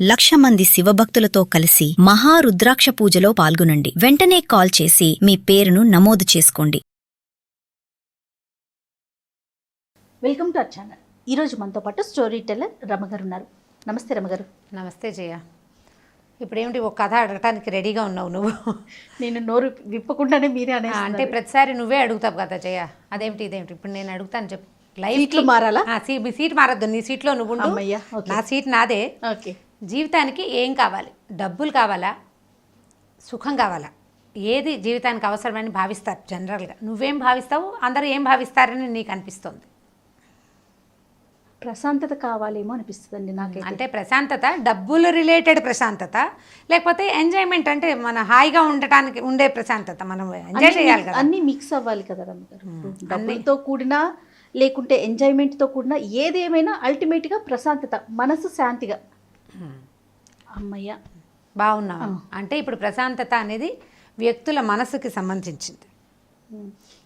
1,00,000 మంది శివభక్తులతో కలిసి మహారుద్రాక్ష పూజలో పాల్గొనండి. వెంటనే కాల్ చేసి మీ పేరును నమోదు చేసుకోండి. Welcome to our channel. ఈరోజు మనతో పాటు స్టోరీ టెల్లర్ రమగారు ఉన్నారు. నమస్తే రమగారు. నమస్తే జయ. ఇప్పుడేమిటి ఒక కథ అడగటానికి రెడీగా ఉన్నావు నువ్వు? నేను నోరు విప్పకుండానే మీరే అంటే ప్రతిసారి నువ్వే అడుగుతావు కదా జయ. అదేమిటి ఇదేమిటి ఇప్పుడు నేను అడుగుతాను చెప్పు. లైఫ్లో మారాలా? మీ సీట్ మారద్దు, నీ సీట్లో నువ్వు ఉండు. నా సీట్ నాదే. ఓకే. జీవితానికి ఏం కావాలి? డబ్బులు కావాలా, సుఖం కావాలా? ఏది జీవితానికి అవసరమని భావిస్తారు జనరల్గా? నువ్వేం భావిస్తావు, అందరూ ఏం భావిస్తారని నీకు అనిపిస్తుంది? ప్రశాంతత కావాలేమో అనిపిస్తుందండి నాకు. అంటే ప్రశాంతత డబ్బులు రిలేటెడ్ ప్రశాంతత, లేకపోతే ఎంజాయ్మెంట్ అంటే మన హాయిగా ఉండటానికి ఉండే ప్రశాంతత, మనం ఎంజాయ్ చేయాలి కదా. అన్నీ మిక్స్ అవ్వాలి కదా రమగారు. డబ్బులతో కూడినా లేకుంటే ఎంజాయ్మెంట్తో కూడినా ఏదేమైనా అల్టిమేట్గా ప్రశాంతత, మనసు శాంతిగా. అమ్మయ్య, బాగున్నావు. అంటే ఇప్పుడు ప్రశాంతత అనేది వ్యక్తుల మనసుకి సంబంధించింది.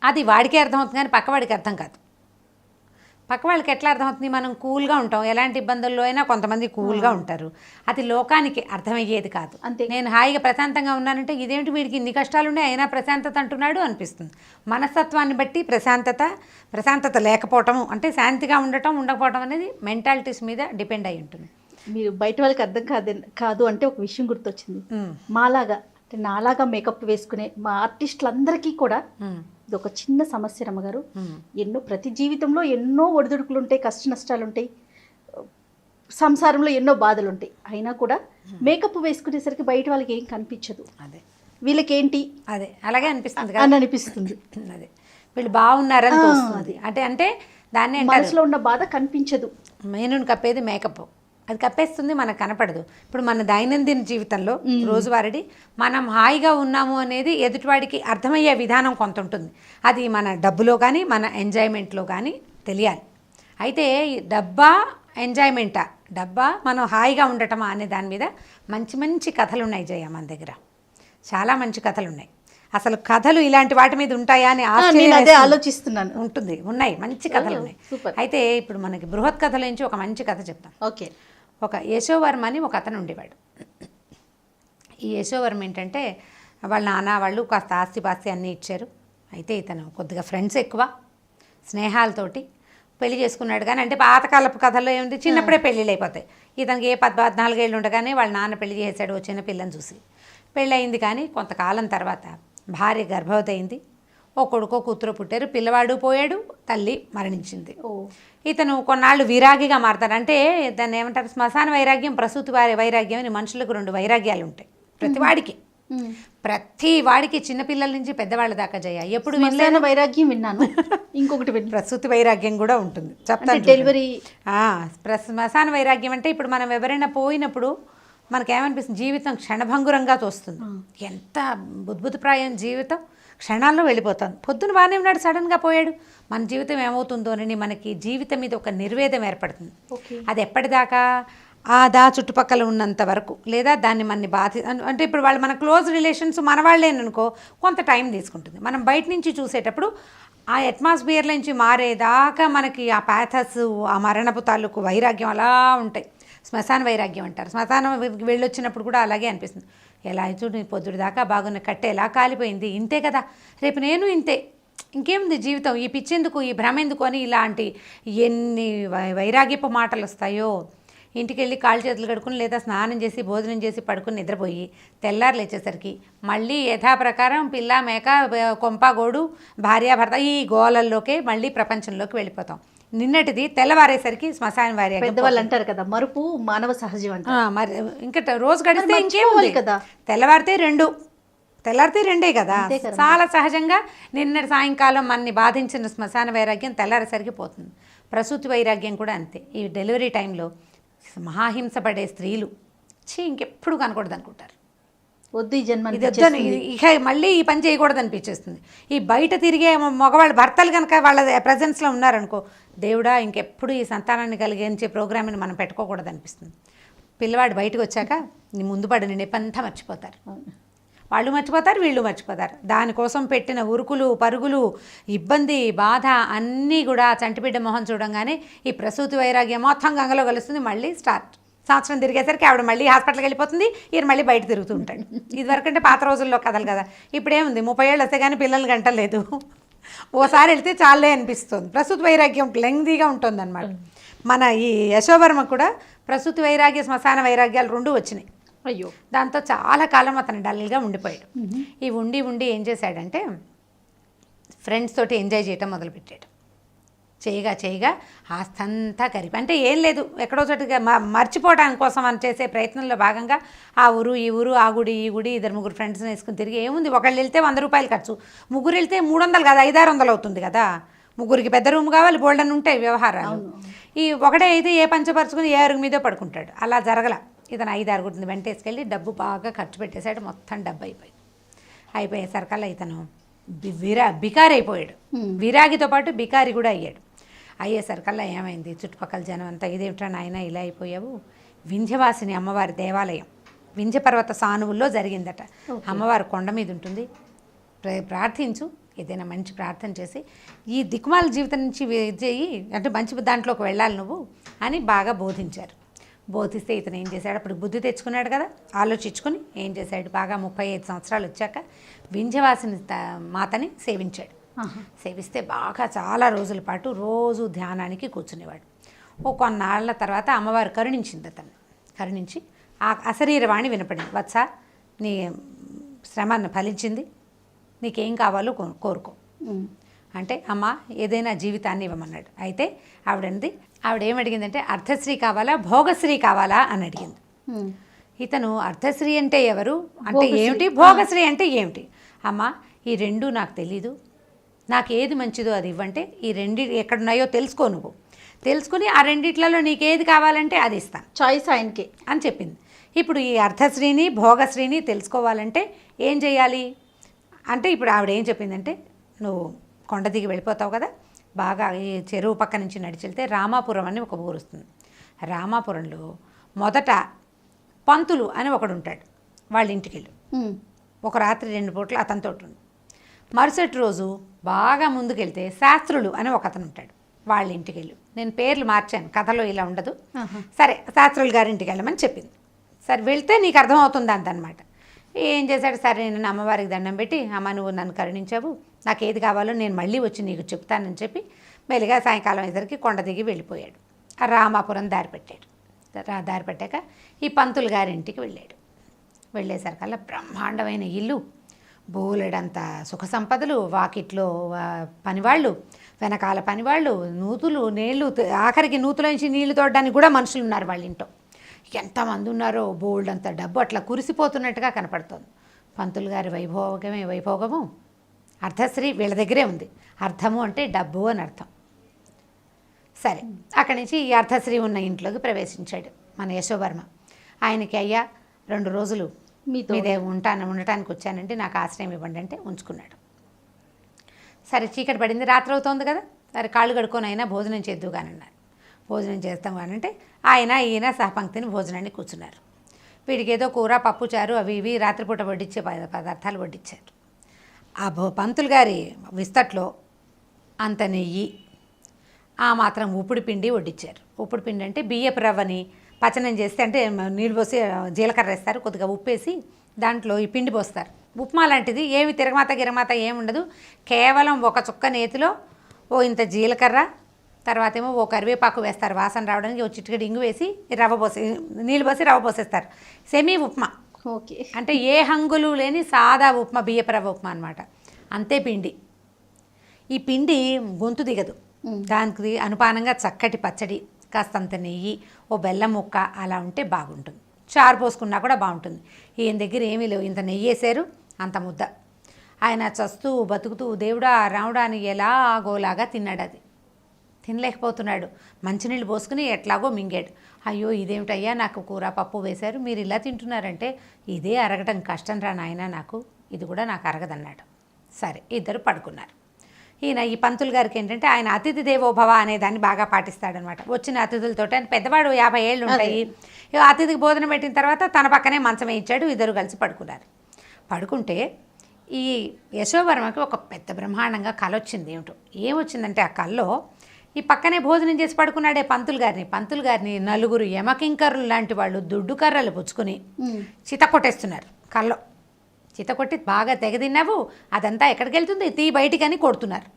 అది వాడికే అర్థమవుతుంది కానీ పక్కవాడికి అర్థం కాదు. పక్కవాళ్ళకి ఎట్లా అర్థమవుతుంది? మనం కూల్గా ఉంటాం, ఎలాంటి ఇబ్బందుల్లో అయినా కొంతమంది కూల్గా ఉంటారు. అది లోకానికి అర్థమయ్యేది కాదు. అంతే. నేను హాయిగా ప్రశాంతంగా ఉన్నానంటే ఇదేంటి వీడికి ఇన్ని కష్టాలున్నాయి అయినా ప్రశాంతత అంటున్నాడు అనిపిస్తుంది. మనస్తత్వాన్ని బట్టి ప్రశాంతత లేకపోవటము అంటే శాంతిగా ఉండటం ఉండకపోవటం అనేది మెంటాలిటీస్ మీద డిపెండ్ అయి ఉంటుంది. మీరు బయట వాళ్ళకి అర్థం కాదు అంటే ఒక విషయం గుర్తొచ్చింది. మాలాగా అంటే నాలాగా మేకప్ వేసుకునే మా ఆర్టిస్టులందరికీ కూడా ఇది ఒక చిన్న సమస్య రమ్మగారు. ప్రతి జీవితంలో ఎన్నో ఒడిదుడుకులు ఉంటాయి, కష్ట నష్టాలు ఉంటాయి, సంసారంలో ఎన్నో బాధలు ఉంటాయి. అయినా కూడా మేకప్ వేసుకునేసరికి బయట వాళ్ళకి ఏం కనిపించదు. అదే వీళ్ళకేంటి అదే అలాగే అనిపిస్తుంది అని అనిపిస్తుంది. అదే వీళ్ళు బాగున్నారని తోస్తుంది. అంటే దాన్ని మనసులో ఉన్న బాధ కనిపించదు. మెయిన్ కప్పేది మేకప్, అది కప్పేస్తుంది, మనకు కనపడదు. ఇప్పుడు మన దైనందిన జీవితంలో రోజువారీ మనం హాయిగా ఉన్నాము అనేది ఎదుటివాడికి అర్థమయ్యే విధానం కొంత ఉంటుంది. అది మన డబ్బులో కానీ మన ఎంజాయ్మెంట్లో కానీ తెలియాలి. అయితే డబ్బా ఎంజాయ్మెంటా, డబ్బా మనం హాయిగా ఉండటమా అనే దాని మీద మంచి మంచి కథలు ఉన్నాయి జయ మన దగ్గర. చాలా మంచి కథలు ఉన్నాయి. అసలు కథలు ఇలాంటి వాటి మీద ఉంటాయా అని ఆలోచిస్తున్నాను. ఉన్నాయి మంచి కథలు ఉన్నాయి. అయితే ఇప్పుడు మనకి బృహత్ కథల నుంచి ఒక మంచి కథ చెప్తాం. ఓకే. ఒక యశోవర్మ అని ఒక అతను ఉండేవాడు. ఈ యశోవర్మ ఏంటంటే వాళ్ళ నాన్న వాళ్ళు కాస్త ఆస్తిపాస్తి అన్నీ ఇచ్చారు. అయితే ఇతను కొద్దిగా ఫ్రెండ్స్ ఎక్కువ, స్నేహాలతోటి పెళ్లి చేసుకున్నాడు. కానీ అంటే పాతకాలపు కథల్లో ఏముంది, చిన్నప్పుడే పెళ్ళిళ్ళు అయిపోతాయి. ఇతనికి 14 ఏళ్ళు ఉండగానే వాళ్ళ నాన్న పెళ్లి చేశాడు ఓ చిన్న పిల్లని చూసి. పెళ్ళి అయింది. కానీ కొంతకాలం తర్వాత భార్య గర్భవతి అయింది. ఓ కొడుకో కూతురు పుట్టారు. పిల్లవాడు పోయాడు, తల్లి మరణించింది. ఇతను కొన్నాళ్ళు విరాగిగా మారతాడు. అంటే దాన్ని ఏమంటారు, శ్మశాన వైరాగ్యం, ప్రసూతి వైరాగ్యం అని మనుషులకు 2 వైరాగ్యాలు ఉంటాయి ప్రతి వాడికి చిన్నపిల్లల నుంచి పెద్దవాళ్ళ దాకా జయ. ఎప్పుడు శ్మశాన వైరాగ్యం విన్నాను, ఇంకొకటి ప్రసూతి వైరాగ్యం కూడా ఉంటుంది చెప్తాను. డెలివరీ శ్మశాన వైరాగ్యం అంటే ఇప్పుడు మనం ఎవరైనా పోయినప్పుడు మనకేమనిపిస్తుంది, జీవితం క్షణభంగురంగా తోస్తుంది. ఎంత బుద్భుతప్రాయం జీవితం, క్షణాల్లో వెళ్ళిపోతాను. పొద్దున బాగానే ఉన్నాడు, సడన్గా పోయాడు. మన జీవితం ఏమవుతుందో అని మనకి జీవితం మీద ఒక నిర్వేదం ఏర్పడుతుంది. అది ఎప్పటిదాకా చుట్టుపక్కల ఉన్నంత వరకు, లేదా దాన్ని మన అంటే ఇప్పుడు వాళ్ళు మన క్లోజ్ రిలేషన్స్ మన వాళ్ళేననుకో కొంత టైం తీసుకుంటుంది. మనం బయట నుంచి చూసేటప్పుడు ఆ అట్మాస్ఫియర్ నుంచి మారేదాకా మనకి ఆ ప్యాథస్, ఆ మరణపు తాలూకు వైరాగ్యం అలా ఉంటాయి. శ్మశాన వైరాగ్యం అంటారు. శ్మశానం వెళ్ళొచ్చినప్పుడు కూడా అలాగే అనిపిస్తుంది. ఎలా చూడు పొద్దుడు దాకా బాగున్న కట్టె ఎలా కాలిపోయింది, ఇంతే కదా, రేపు నేను ఇంతే, ఇంకేముంది జీవితం, ఈ పిచ్చెందుకు, ఈ భ్రమ ఎందుకు అని ఇలాంటి ఎన్ని వైరాగ్యపు మాటలు వస్తాయో. ఇంటికి వెళ్ళి కాళ్ళు చేతులు కడుక్కుని లేదా స్నానం చేసి భోజనం చేసి పడుకుని నిద్రపోయి తెల్లారు లేచేసరికి మళ్ళీ యథాప్రకారం పిల్ల మేక కొంపగోడు భార్యాభర్త ఈ గోలల్లోకే మళ్ళీ ప్రపంచంలోకి వెళ్ళిపోతాం. నిన్నటిది తెల్లవారేసరికి శ్మశాన వైరాగ్యం. పెద్దవాళ్ళు అంటారు కదా, మరుపు మానవ సహజం అంట. మరి ఇంకా రోజు గడిస్తే ఇంకేముంది కదా, తెల్లవారితే రెండే కదా. చాలా సహజంగా నిన్నటి సాయంకాలం మనని బాధించిన శ్మశాన వైరాగ్యం తెల్లారేసరికి పోతుంది. ప్రసూతి వైరాగ్యం కూడా అంతే. ఈ డెలివరీ టైంలో మహాహింసపడే స్త్రీలు ఇంకెప్పుడు కనకూడదు అనుకుంటారు. వద్దు ఈ జన్మ, ఇక మళ్ళీ ఈ పని చేయకూడదు అనిపించేస్తుంది. ఈ బయట తిరిగే మగవాళ్ళు భర్తలు కనుక వాళ్ళ ప్రజెన్స్లో ఉన్నారనుకో, దేవుడా ఇంకెప్పుడు ఈ సంతానాన్ని కలిగించే ప్రోగ్రామ్ని మనం పెట్టుకోకూడదు అనిపిస్తుంది. పిల్లవాడు బయటకు వచ్చాక నీ ముందు పడిన నెప్పంతా మర్చిపోతారు. వాళ్ళు మర్చిపోతారు, వీళ్ళు మర్చిపోతారు. దానికోసం పెట్టిన ఉరుకులు పరుగులు, ఇబ్బంది బాధ అన్నీ కూడా చంటిబిడ్డ మొహం చూడంగానే ఈ ప్రసూతి వైరాగ్యం మొత్తం గంగలో కలుస్తుంది. మళ్ళీ స్టార్ట్ సంవత్సరం తిరిగేసరికి ఆవిడ మళ్ళీ హాస్పిటల్కి వెళ్ళిపోతుంది, ఈయన మళ్ళీ బయట తిరుగుతూ ఉంటాడు. ఇదివరకంటే పాత రోజుల్లో కథలు కదా. ఇప్పుడేముంది 30 ఏళ్ళు వస్తే కానీ పిల్లలు గంటలేదు, ఓసారి వెళ్తే చాలే అనిపిస్తుంది. ప్రసూతి వైరాగ్యం లెంగ్దీగా ఉంటుంది అనమాట. మన ఈ యశోవర్మ కూడా ప్రసూతి వైరాగ్య శ్మశాన వైరాగ్యాలు 2 వచ్చినాయి. అయ్యో. దాంతో చాలా కాలం అతను డల్గా ఉండిపోయాడు. ఈ ఉండి ఏం చేశాడంటే ఫ్రెండ్స్ తోటి ఎంజాయ్ చేయటం మొదలుపెట్టాడు. చేయగా ఆస్తంతా కరిపి, అంటే ఏం లేదు, ఎక్కడో చోటుగా మర్చిపోవడానికి కోసం అని చేసే ప్రయత్నంలో భాగంగా ఆ ఊరు ఈ ఊరు, ఆ గుడి ఈ గుడి, 2-3 ఫ్రెండ్స్ని వేసుకుని తిరిగి ఏముంది, ఒకళ్ళు వెళ్తే 100 రూపాయలు ఖర్చు, ముగ్గురు వెళ్తే 300 కాదు 500-600 అవుతుంది కదా. ముగ్గురికి పెద్ద రూమ్ కావాలి, బోల్డన్ ఉంటాయి వ్యవహారాలు. ఈ ఒకటే అయితే ఏ పంచపరుచుకుని ఏ అరుగు మీదో పడుకుంటాడు. అలా జరగల. ఇతను 5-6 వెంటేసుకెళ్ళి డబ్బు బాగా ఖర్చు పెట్టేశాడు. మొత్తం డబ్బు అయిపోయేసరికల్లా ఇతను బికారి అయిపోయాడు. విరాగితో పాటు బికారి కూడా అయ్యేసరికల్లా ఏమైంది, చుట్టుపక్కల జనం అంతా ఇదేమిటా నాయన ఇలా అయిపోయావు, వింధ్యవాసిని అమ్మవారి దేవాలయం వింధ్యపర్వత సానువుల్లో జరిగిందట. అమ్మవారు కొండ మీద ఉంటుంది, ప్రార్థించు, ఏదైనా మంచి ప్రార్థన చేసి ఈ దిక్కుమాల జీవితం నుంచి చేయి, అంటే మంచి దాంట్లోకి వెళ్ళాలి నువ్వు అని బాగా బోధించారు. బోధిస్తే ఇతను ఏం చేశాడు, అప్పుడు బుద్ధి తెచ్చుకున్నాడు కదా, ఆలోచించుకుని ఏం చేశాడు, బాగా 35 సంవత్సరాలు వచ్చాక వింధ్యవాసిని మాతని సేవించాడు. సేవిస్తే బాగా చాలా రోజుల పాటు రోజు ధ్యానానికి కూర్చునేవాడు. కొన్నాళ్ళ తర్వాత అమ్మవారు కరుణించింది అతన్ని. కరుణించి ఆ అశరీరవాణి వినపడింది, వత్స నీ శ్రమను ఫలించింది, నీకేం కావాలో కోరుకో అంటే, అమ్మ ఏదైనా జీవితాన్ని ఇవ్వమన్నాడు. అయితే ఆవిడేమడిగిందంటే అర్థశ్రీ కావాలా భోగశ్రీ కావాలా అని అడిగింది. ఇతను అర్థశ్రీ అంటే ఎవరు అంటే ఏమిటి, భోగశ్రీ అంటే ఏమిటి, అమ్మ ఈ 2 నాకు తెలీదు, నాకు ఏది మంచిదో అది ఇవ్వంటే ఈ 2 ఎక్కడున్నాయో తెలుసుకో, నువ్వు తెలుసుకుని ఆ 2 నీకేది కావాలంటే అది ఇస్తాను, చాయిస్ ఆయనకి అని చెప్పింది. ఇప్పుడు ఈ అర్థశ్రీని భోగశ్రీని తెలుసుకోవాలంటే ఏం చేయాలి అంటే, ఇప్పుడు ఆవిడ ఏం చెప్పిందంటే, నువ్వు కొండ దిగి వెళ్ళిపోతావు కదా, బాగా ఈ చెరువు పక్క నుంచి నడిచి వెళ్తే రామాపురం అని ఒక ఊరు వస్తుంది. రామాపురంలో మొదట పంతులు అని ఒకడు ఉంటాడు, వాళ్ళ ఇంటికి వెళ్ళు, ఒక రాత్రి 2 పూటలు అతనితో ఉంది. మరుసటి రోజు బాగా ముందుకెళ్తే శాస్త్రులు అని ఒక అతను ఉంటాడు, వాళ్ళ ఇంటికి వెళ్ళు. నేను పేర్లు మార్చాను, కథలో ఇలా ఉండదు, సరే శాస్త్రులు గారి ఇంటికి వెళ్ళమని చెప్పింది. సరే వెళ్తే నీకు అర్థమవుతుంది అంతనమాట. ఏం చేశాడు, సరే నేను అమ్మవారికి దండం పెట్టి, అమ్మ నువ్వు నన్ను కరుణించావు, నాకు ఏది కావాలో నేను మళ్ళీ వచ్చి నీకు చెప్తానని చెప్పి మెల్లిగా సాయంకాలం అయ్యేసరికి కొండ దిగి వెళ్ళిపోయాడు. ఆ రామాపురం దారి పెట్టాక ఈ పంతులు గారి ఇంటికి వెళ్ళాడు. వెళ్ళేసరికల్లా బ్రహ్మాండమైన ఇల్లు, బోలెడంత సుఖ సంపదలు, వాకిట్లో పనివాళ్ళు, వెనకాల పనివాళ్ళు, నూతులు నీళ్లు, ఆఖరికి నూతులోంచి నీళ్లు తోడడానికి కూడా మనుషులు ఉన్నారు వాళ్ళ ఇంట్లో. ఎంతమంది ఉన్నారో, బోల్డ్ అంత డబ్బు అట్లా కురిసిపోతున్నట్టుగా కనపడుతోంది. పంతులు గారి వైభోగము అర్థశ్రీ వీళ్ళ దగ్గరే ఉంది. అర్థము అంటే డబ్బు అని అర్థం. సరే అక్కడి నుంచి ఈ అర్థశ్రీ ఉన్న ఇంట్లోకి ప్రవేశించాడు మన యశోవర్మ. ఆయనకి, అయ్యా 2 రోజులు మీదే ఉండటానికి వచ్చానంటే నాకు ఆశ్రయం ఇవ్వండి అంటే ఉంచుకున్నాడు. సరే చీకటి పడింది, రాత్రి అవుతోంది కదా, సరే కాళ్ళు కడుక్కొని అయినా భోజనం చేద్దుగానన్నారు. భోజనం చేస్తాం కానంటే ఈయన సహపంక్తిని భోజనాన్ని కూర్చున్నారు. వీడికి ఏదో కూర పప్పు చారు అవి ఇవి రాత్రిపూట వడ్డించే పదార్థాలు వడ్డించారు. ఆ పంతులు గారి విస్తట్లో అంత నెయ్యి, ఆ మాత్రం ఉప్పుడు పిండి వడ్డించారు. ఉప్పుడు పిండి అంటే బియ్యపు రవ్వని పచనం చేస్తే, అంటే నీళ్ళు పోసి జీలకర్ర వేస్తారు, కొద్దిగా ఉప్పేసి దాంట్లో ఈ పిండి పోస్తారు. ఉప్మా లాంటిది, ఏమి తిరగమాత ఏముండదు, కేవలం ఒక చుక్క నేతిలో ఇంత జీలకర్ర, తర్వాత ఏమో కరివేపాకు వేస్తారు వాసన రావడానికి, చిటికెడు ఇంగు వేసి నీళ్ళు పోసి రవ్వ పోసేస్తారు. సెమీ ఉప్మా, ఓకే, అంటే ఏ హంగులు లేని సాదా ఉప్మా, బియ్యపు రవ్వ ఉప్మా అనమాట. అంతే పిండి. ఈ పిండి గొంతు దిగదు, దానికి అనుపానంగా చక్కటి పచ్చడి, కాస్తంత నెయ్యి, బెల్లం ముక్క అలా ఉంటే బాగుంటుంది. చారు పోసుకున్నా కూడా బాగుంటుంది. ఈయన దగ్గర ఏమీ లేవు, ఇంత నెయ్యి వేసారు, అంత ముద్ద. ఆయన చస్తూ బతుకుతూ దేవుడా రాముడా అని ఎలాగోలాగా తిన్నాడు. అది తినలేకపోతున్నాడు. మంచినీళ్ళు పోసుకుని ఎట్లాగో మింగాడు. అయ్యో ఇదేమిటయ్యా, నాకు కూర పప్పు వేశారు, మీరు ఇలా తింటున్నారంటే ఇదే అరగటం కష్టం రా నాయన, నాకు ఇది కూడా నాకు అరగదన్నాడు. సరే ఇద్దరు పడుకున్నారు. ఈయన ఈ పంతులు గారికి ఏంటంటే ఆయన అతిథి దేవోభవ అనే దాన్ని బాగా పాటిస్తాడనమాట. వచ్చిన అతిథులతో, ఆయన పెద్దవాడు 50 ఏళ్ళు ఉంటాయి, అతిథికి భోజనం పెట్టిన తర్వాత తన పక్కనే మంచం వేయించాడు. ఇద్దరు కలిసి పడుకున్నారు. పడుకుంటే ఈ యశోవర్మకి ఒక పెద్ద బ్రహ్మాండంగా కళ వచ్చింది. ఏమిటో ఏమొచ్చిందంటే, ఆ కళలో ఈ పక్కనే భోజనం చేసి పడుకున్నాడే పంతులు గారిని నలుగురు యమకింకర్లు లాంటి వాళ్ళు దుడ్డు కర్రలు పుచ్చుకుని చిత కొట్టేస్తున్నారు కల్లో. చిత కొట్టి బాగా తెగ తిన్నావు, అదంతా ఎక్కడికి వెళ్తుంది, తీ బయటికని కొడుతున్నారు.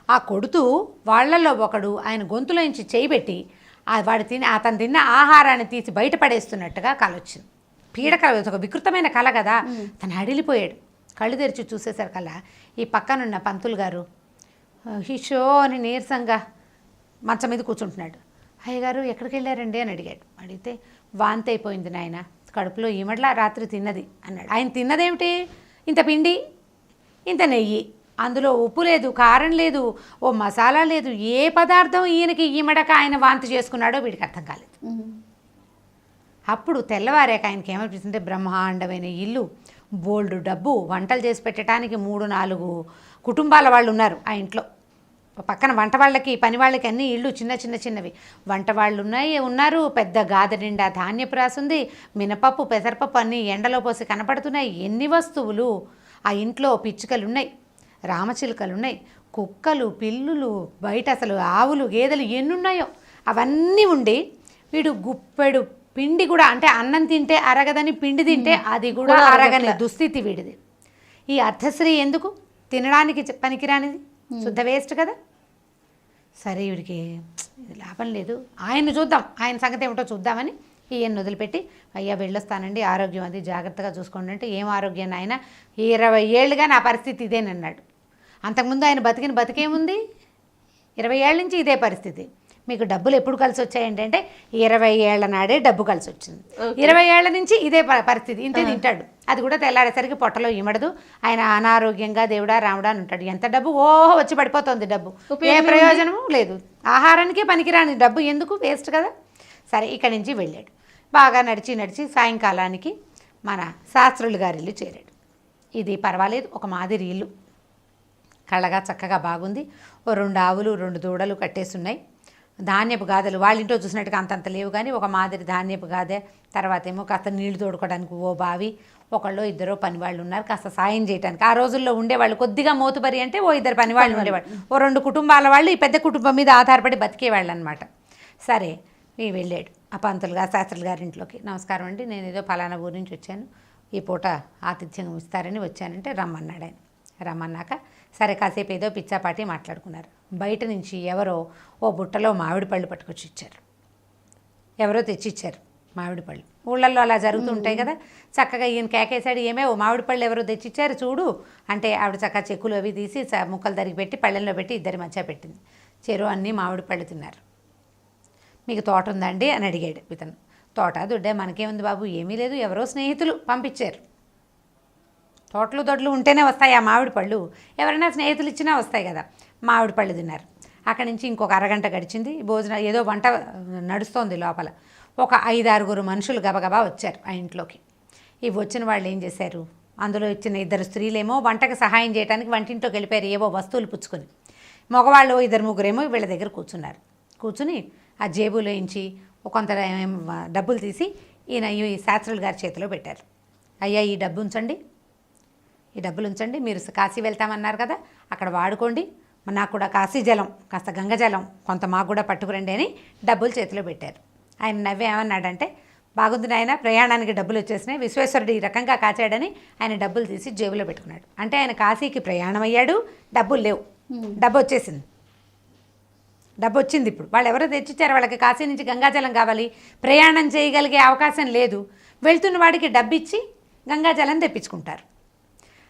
ఆ కొడుతూ వాళ్లలో ఒకడు ఆయన గొంతులోంచి చేయి పెట్టి అతను తిన్న ఆహారాన్ని తీసి బయటపడేస్తున్నట్టుగా కల వచ్చింది. పీడకల, ఒక వికృతమైన కళ కదా. తను అడిలిపోయాడు. కళ్ళు తెరిచి చూసేసరికల్లా ఈ పక్కనున్న పంతులు గారు హిషో అని నీరసంగా మంచం మీద కూర్చుంటున్నాడు. అయ్యగారు ఎక్కడికి వెళ్ళారండి అని అడిగాడు. అడిగితే వాంతి అయిపోయింది నాయన, కడుపులో ఈమడ్లా రాత్రి తిన్నది అన్నాడు. ఆయన తిన్నదేమిటి? ఇంత పిండి, ఇంత నెయ్యి, అందులో ఉప్పు లేదు, కారం లేదు, ఓ మసాలా లేదు. ఏ పదార్థం ఈయనకి ఈమడక ఆయన వాంతి చేసుకున్నాడో వీడికి అర్థం కాలేదు. అప్పుడు తెల్లవారాక ఆయనకి ఏమనిపిస్తుంటే బ్రహ్మాండమైన ఇల్లు, బోల్డు డబ్బు, వంటలు చేసి పెట్టడానికి 3-4 కుటుంబాల వాళ్ళు ఉన్నారు ఆ ఇంట్లో. పక్కన వంట వాళ్ళకి, పని వాళ్ళకి అన్ని ఇళ్ళు చిన్నవి వంట వాళ్ళు ఉన్నారు. పెద్ద గాథ నిండా ధాన్యపు రాసుంది, మినపప్పు, పెసరపప్పు అన్నీ ఎండలో పోసి కనపడుతున్నాయి. ఎన్ని వస్తువులు! ఆ ఇంట్లో పిచ్చుకలు ఉన్నాయి, రామచిలుకలు ఉన్నాయి, కుక్కలు, పిల్లులు, బయట అసలు ఆవులు, గేదెలు ఎన్నున్నాయో అవన్నీ ఉండి వీడు గుప్పెడు పిండి కూడా, అంటే అన్నం తింటే అరగదని పిండి తింటే అది కూడా అరగని దుస్థితి వీడిది. ఈ అర్ధశ్రీ ఎందుకు? తినడానికి పనికిరానిది, శుద్ధ వేస్ట్ కదా. సరే వీడికి ఇది లాభం లేదు, ఆయన చూద్దాం, ఆయన సంగతి ఏమిటో చూద్దామని ఈయన్ని వదిలిపెట్టి, అయ్యా వెళ్ళొస్తానండి, ఆరోగ్యం అది జాగ్రత్తగా చూసుకోండి అంటే, ఏం ఆరోగ్యం ఆయన, 20 ఏళ్ళుగా నా పరిస్థితి ఇదేనన్నాడు. అంతకుముందు ఆయన బతికేముంది, 20 ఏళ్ళ నుంచి ఇదే పరిస్థితి. మీకు డబ్బులు ఎప్పుడు కలిసి వచ్చాయంటే అంటే 20 ఏళ్ల నాడే డబ్బు కలిసి వచ్చింది. 20 ఏళ్ల నుంచి ఇదే పరిస్థితి, ఇంతే తింటాడు. అది కూడా తెల్లారేసరికి పొట్టలో ఇమడదు. ఆయన అనారోగ్యంగా దేవుడా రాముడా అని ఉంటాడు. ఎంత డబ్బు వచ్చి పడిపోతుంది, డబ్బు ఏ ప్రయోజనము లేదు, ఆహారానికే పనికిరాని డబ్బు ఎందుకు, వేస్ట్ కదా. సరే ఇక్కడి నుంచి వెళ్ళాడు. బాగా నడిచి సాయంకాలానికి మన శాస్త్రులు గారి ఇల్లు చేరాడు. ఇది పర్వాలేదు, ఒక మాదిరి ఇల్లు, కళ్ళగా చక్కగా బాగుంది. ఓ 2 ఆవులు 2 దూడలు కట్టేస్తున్నాయి. ధాన్యపు గాదెలు వాళ్ళింట్లో చూసినట్టుగా అంతంత లేవు, కానీ ఒక మాదిరి ధాన్యపు గాదె. తర్వాత ఏమో కాస్త నీళ్లు తోడుకోవడానికి ఓ బావి, ఒకళ్ళు 2 పనివాళ్ళు ఉన్నారు కాస్త సాయం చేయడానికి. ఆ రోజుల్లో ఉండేవాళ్ళు కొద్దిగా మోతుబరి అంటే ఓ 2 పనివాళ్ళు ఉండేవాళ్ళు, ఓ 2 కుటుంబాల వాళ్ళు ఈ పెద్ద కుటుంబం మీద ఆధారపడి బతికేవాళ్ళు అనమాట. సరే వెళ్ళాడు ఆ పంతులు గారు శాస్త్రులు గారింట్లోకి. నమస్కారం అండి, నేను ఏదో ఫలానా ఊరి నుంచి వచ్చాను, ఈ పూట ఆతిథ్యం ఇస్తారని వచ్చానంటే రమ్మన్నాడు ఆయన. రమ్మన్నాక సరే కాసేపు ఏదో పిచ్చాపాటి మాట్లాడుకున్నారు. బయట నుంచి ఎవరో ఓ బుట్టలో మామిడి పళ్ళు పట్టుకొచ్చి ఇచ్చారు. ఎవరో తెచ్చిచ్చారు మామిడి పళ్ళు. ఊళ్ళల్లో అలా జరుగుతుంటాయి కదా. చక్కగా ఈయన కేకేశాడు, ఏమే ఓ మామిడి పళ్ళు ఎవరో తెచ్చిచ్చారు చూడు అంటే, ఆవిడ చక్కగా చెక్కులు అవి తీసి ముక్కలు తరిగి పెట్టి పళ్ళెంలో పెట్టి ఇద్దరి మధ్య పెట్టింది. చెరువు అన్నీ మామిడి పళ్ళు తిన్నారు. మీకు తోట ఉందండి అని అడిగాడు ఇతను. తోట దుడ్డే మనకేముంది బాబు, ఏమీ లేదు, ఎవరో స్నేహితులు పంపించారు. తోటలు దొడ్లు ఉంటేనే వస్తాయి ఆ మామిడి పళ్ళు, ఎవరైనా స్నేహితులు ఇచ్చినా వస్తాయి కదా. మామిడి పళ్ళు తిన్నారు. అక్కడి నుంచి ఇంకొక అరగంట గడిచింది. భోజనం ఏదో వంట నడుస్తోంది లోపల. ఒక 5-6 మనుషులు గబగబా వచ్చారు ఆ ఇంట్లోకి. ఇవి వచ్చిన వాళ్ళు ఏం చేశారు, అందులో ఇచ్చిన 2 స్త్రీలేమో వంటకు సహాయం చేయడానికి వంటింట్లోకి వెళ్ళిపోయారు ఏవో వస్తువులు పుచ్చుకొని. మగవాళ్ళు 2-3 వీళ్ళ దగ్గర కూర్చున్నారు. కూర్చుని ఆ జేబులోంచి కొంత డబ్బులు తీసి ఈ శాస్త్రులు గారి చేతిలో పెట్టారు. అయ్యా ఈ డబ్బు ఉంచండి, ఈ డబ్బులు ఉంచండి, మీరు కాశీ వెళ్తామన్నారు కదా అక్కడ వాడుకోండి, నాకు కూడా కాశీ జలం కాస్త గంగజలం కొంత మాకు కూడా పట్టుకురండి అని డబ్బులు చేతిలో పెట్టారు. ఆయన నవ్వే ఏమన్నాడంటే, బాగుంది నాయన, ప్రయాణానికి డబ్బులు వచ్చేసినాయి, విశ్వేశ్వరుడు ఈ రకంగా కాచాడని ఆయన డబ్బులు తీసి జేబులో పెట్టుకున్నాడు. అంటే ఆయన కాశీకి ప్రయాణం అయ్యాడు, డబ్బులు లేవు, డబ్బు వచ్చేసింది. డబ్బు వచ్చింది. ఇప్పుడు వాళ్ళు ఎవరో తెచ్చిచ్చారు, వాళ్ళకి కాశీ నుంచి గంగాజలం కావాలి, ప్రయాణం చేయగలిగే అవకాశం లేదు, వెళ్తున్న వాడికి డబ్బు ఇచ్చి గంగాజలం తెప్పించుకుంటారు.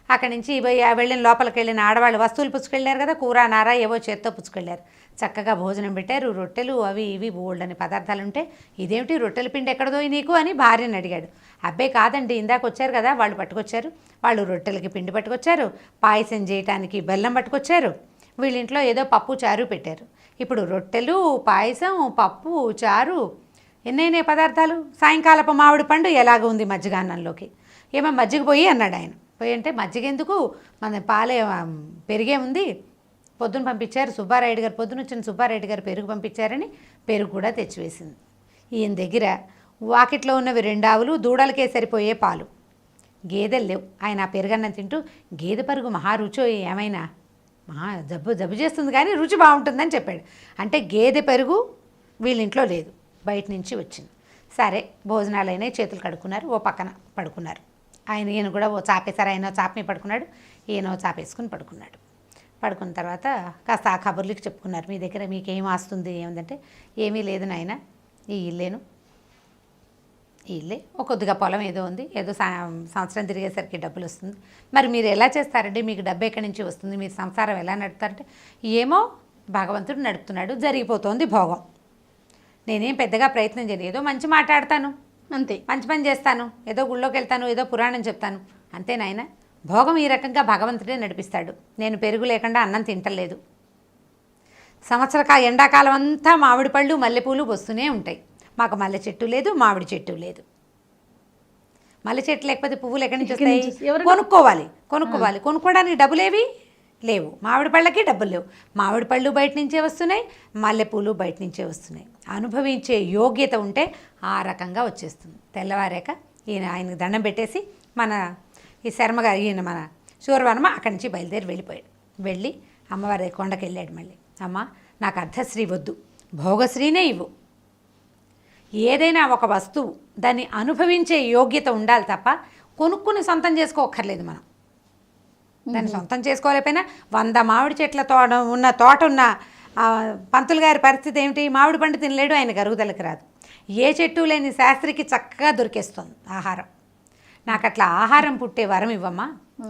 అక్కడి నుంచి వెళ్ళిన లోపలికి వెళ్ళిన ఆడవాళ్ళు వస్తువులు పుచ్చుకెళ్ళారు కదా, కూర నార ఏవో చేత్తో పుచ్చుకెళ్ళారు. చక్కగా భోజనం పెట్టారు, రొట్టెలు అవి ఇవి బోల్డని పదార్థాలు ఉంటే, ఇదేమిటి రొట్టెల పిండి ఎక్కడదో నీకు అని భార్యని అడిగాడు. అబ్బాయి కాదండి, ఇందాక వచ్చారు కదా వాళ్ళు పట్టుకొచ్చారు, వాళ్ళు రొట్టెలకి పిండి పట్టుకొచ్చారు, పాయసం చేయటానికి బెల్లం పట్టుకొచ్చారు, వీళ్ళింట్లో ఏదో పప్పు చారు పెట్టారు. ఇప్పుడు రొట్టెలు, పాయసం, పప్పు, చారు, ఎన్నైనా పదార్థాలు. సాయంకాలపు మామిడి పండు ఎలాగ ఉంది మజ్జిగాన్నంలోకి, ఏమో మజ్జిగ పోయి అన్నాడు ఆయన. పోయి అంటే మజ్జిగ ఎందుకు, మన పాలే పెరిగే ఉంది, పొద్దున పంపించారు సుబ్బారాయుడు గారు, పొద్దున వచ్చిన సుబ్బారాయుడు గారు పెరుగు పంపించారని పెరుగు కూడా తెచ్చివేసింది. ఈయన దగ్గర వాకిట్లో ఉన్నవి 2 ఆవులు, దూడలకే సరిపోయే పాలు, గేదెలు లేవు. ఆయన ఆ పెరుగన్నం తింటూ, గేదె పరుగు మహారుచో ఏమైనా జబ్బు చేస్తుంది కానీ రుచి బాగుంటుందని చెప్పాడు. అంటే గేదె పెరుగు వీళ్ళ ఇంట్లో లేదు, బయట నుంచి వచ్చింది. సరే భోజనాలు అయినాయి, చేతులు కడుక్కున్నారు, ఓ పక్కన పడుకున్నారు. ఈయన కూడా ఓ చాపేశారు, ఆయన చాప మీద పడుకున్నాడు, ఈయన చాపేసుకుని పడుకున్నాడు. పడుకున్న తర్వాత కాస్త ఆ కబుర్లకి చెప్పుకున్నారు, మీ దగ్గర మీకేం ఆస్తుంది ఏముందంటే, ఏమీ లేదు నాయన, ఈ ఇల్లే ఒక కొద్దిగా పొలం ఏదో ఉంది, ఏదో సంవత్సరం తిరిగేసరికి డబ్బులు వస్తుంది. మరి మీరు ఎలా చేస్తారండి, మీకు డబ్బు ఎక్కడి నుంచి వస్తుంది, మీరు సంసారం ఎలా నడుపుతారంటే, ఏమో భగవంతుడు నడుపుతున్నాడు, జరిగిపోతుంది భోగం, నేనేం పెద్దగా ప్రయత్నం చేయను, ఏదో మంచి మాట్లాడతాను అంతే, మంచి పని చేస్తాను, ఏదో గుళ్ళోకి వెళ్తాను, ఏదో పురాణం చెప్తాను, అంతే నాయన. భోగం ఈ రకంగా భగవంతుడే నడిపిస్తాడు. నేను పెరుగు లేకుండా అన్నం తింటలేదు. ఎండాకాలం అంతా మామిడి పళ్ళు మల్లెపూలు వస్తూనే ఉంటాయి. మాకు మల్లె చెట్టు లేదు, మామిడి చెట్టు లేదు. మల్లె చెట్టు లేకపోతే పువ్వులు ఎక్కడి నుంచి వస్తాయి? కొనుక్కోవాలి. కొనుక్కోవడానికి డబ్బులేవి లేవు. మామిడి పళ్ళకి డబ్బులు లేవు. మామిడి పళ్ళు బయట నుంచే వస్తున్నాయి, మల్లెపూలు బయట నుంచే వస్తున్నాయి. అనుభవించే యోగ్యత ఉంటే ఆ రకంగా వచ్చేస్తుంది. తెల్లవారాక ఆయనకి దండం పెట్టేసి ఈ శర్మగా ఈయన మన సూర్యవర్మ అక్కడి నుంచి బయలుదేరి వెళ్ళిపోయాడు. వెళ్ళి అమ్మవారి కొండకి వెళ్ళాడు. మళ్ళీ అమ్మ నాకు అర్ధశ్రీ వద్దు, భోగశ్రీనే ఇవ్వు. ఏదైనా ఒక వస్తువు దాన్ని అనుభవించే యోగ్యత ఉండాలి తప్ప కొనుక్కుని సొంతం చేసుకోక్కర్లేదు. మనం దాన్ని సొంతం చేసుకోలేకపోయినా 100 మామిడి చెట్ల తోట ఉన్న పంతులు గారి పరిస్థితి ఏమిటి? మామిడి పండు తినలేడు, ఆయనకు అరుగుదలకు రాదు. ఏ చెట్టు లేని శాస్త్రికి చక్కగా దొరికేస్తుంది ఆహారం. నాకు అట్లా ఆహారం పుట్టే వరం ఇవ్వమ్మా,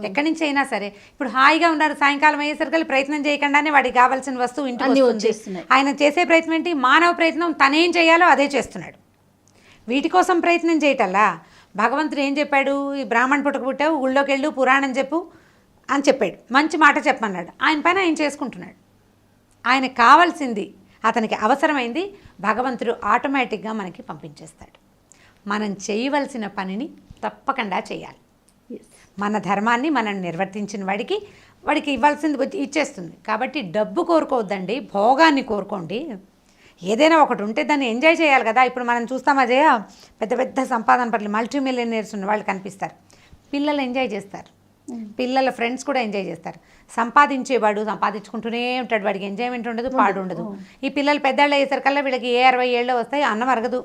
ఎక్కడి నుంచి అయినా సరే. ఇప్పుడు హాయిగా ఉన్నారు, సాయంకాలం అయ్యేసరికి ప్రయత్నం చేయకుండానే వాడికి కావాల్సిన వస్తువు ఇంటికి వస్తుంది. ఆయన చేసే ప్రయత్నం ఏంటి? మానవ ప్రయత్నం తనేం చేయాలో అదే చేస్తున్నాడు. వీటి కోసం ప్రయత్నం చేయటల్లా భగవంతుడు ఏం చెప్పాడు? ఈ బ్రాహ్మణ పుట్టకు ఊళ్ళోకి వెళ్ళు, పురాణం చెప్పు అని చెప్పాడు, మంచి మాట చెప్పమన్నాడు. ఆయన పైన ఆయన చేసుకుంటున్నాడు. ఆయనకు కావాల్సింది, అతనికి అవసరమైంది భగవంతుడు ఆటోమేటిక్గా మనకి పంపించేస్తాడు. మనం చేయవలసిన పనిని తప్పకుండా చేయాలి. మన ధర్మాన్ని మనం నిర్వర్తించిన వాడికి ఇవ్వాల్సింది ఇచ్చేస్తుంది. కాబట్టి డబ్బు కోరుకోవద్దండి, భోగాన్ని కోరుకోండి. ఏదైనా ఒకటి ఉంటే దాన్ని ఎంజాయ్ చేయాలి కదా. ఇప్పుడు మనం చూస్తాం అజయ, పెద్ద పెద్ద సంపాదన పట్ల మల్టీ మిలియనర్స్ ఉన్న వాళ్ళు కనిపిస్తారు. పిల్లలు ఎంజాయ్ చేస్తారు, పిల్లల ఫ్రెండ్స్ కూడా ఎంజాయ్ చేస్తారు. సంపాదించేవాడు సంపాదించుకుంటూనే ఉంటాడు, వాడికి ఎంజాయ్మెంట్ ఉండదు, పాడు ఉండదు. ఈ పిల్లలు పెద్దవాళ్ళు అయ్యేసరికల్లా వీళ్ళకి 60 ఏళ్ళు వస్తాయి, అన్నం అరగదు.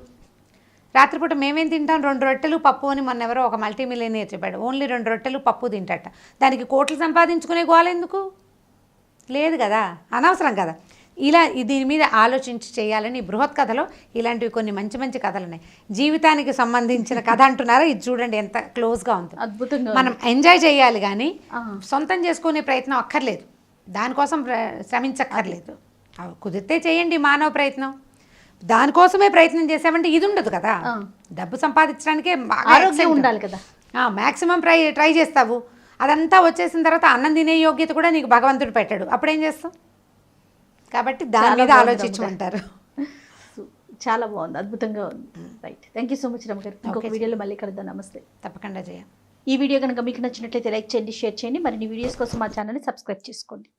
రాత్రిపూట మేమేం తింటాం? 2 రొట్టెలు పప్పు అని మొన్న ఎవరో ఒక మల్టీ మిలియనర్ చెప్పాడు. ఓన్లీ 2 రొట్టెలు పప్పు తింటాట. దానికి కోట్లు సంపాదించుకునే గోల ఎందుకు? లేదు కదా, అనవసరం కదా. ఇలా దీని మీద ఆలోచించి చేయాలని బృహత్ కథలో ఇలాంటివి కొన్ని మంచి మంచి కథలు ఉన్నాయి. జీవితానికి సంబంధించిన కథ అంటున్నారా? ఇది చూడండి ఎంత క్లోజ్గా ఉంది, అద్భుతంగా. మనం ఎంజాయ్ చేయాలి కానీ సొంతం చేసుకునే ప్రయత్నం అక్కర్లేదు, దానికోసం శ్రమించక్కర్లేదు. కుదిరితే చేయండి మానవ ప్రయత్నం. దానికోసమే ప్రయత్నం చేసామంటే ఇది ఉండదు కదా. డబ్బు సంపాదించడానికే ఆరోగ్యం ఉండాలి కదా. మ్యాక్సిమం ట్రై చేస్తావు, అదంతా వచ్చేసిన తర్వాత అన్నం తినే యోగ్యత కూడా నీకు భగవంతుడు పెట్టాడు, అప్పుడేం చేస్తావు? కాబట్టి దాని మీద ఆలోచించుకుంటారు. చాలా బాగుంది, అద్భుతంగా ఉంది. Right, thank you so much Ramya గారు. ఇంకొక వీడియోలో మళ్ళీ కలుద్దాం. నమస్తే. తప్పకుండా చేయ. ఈ వీడియో కనుక మీకు నచ్చినట్లయితే లైక్ చేయండి, షేర్ చేయండి. మరిన్ని వీడియోస్ కోసం మా ఛానల్ని సబ్స్క్రైబ్ చేసుకోండి.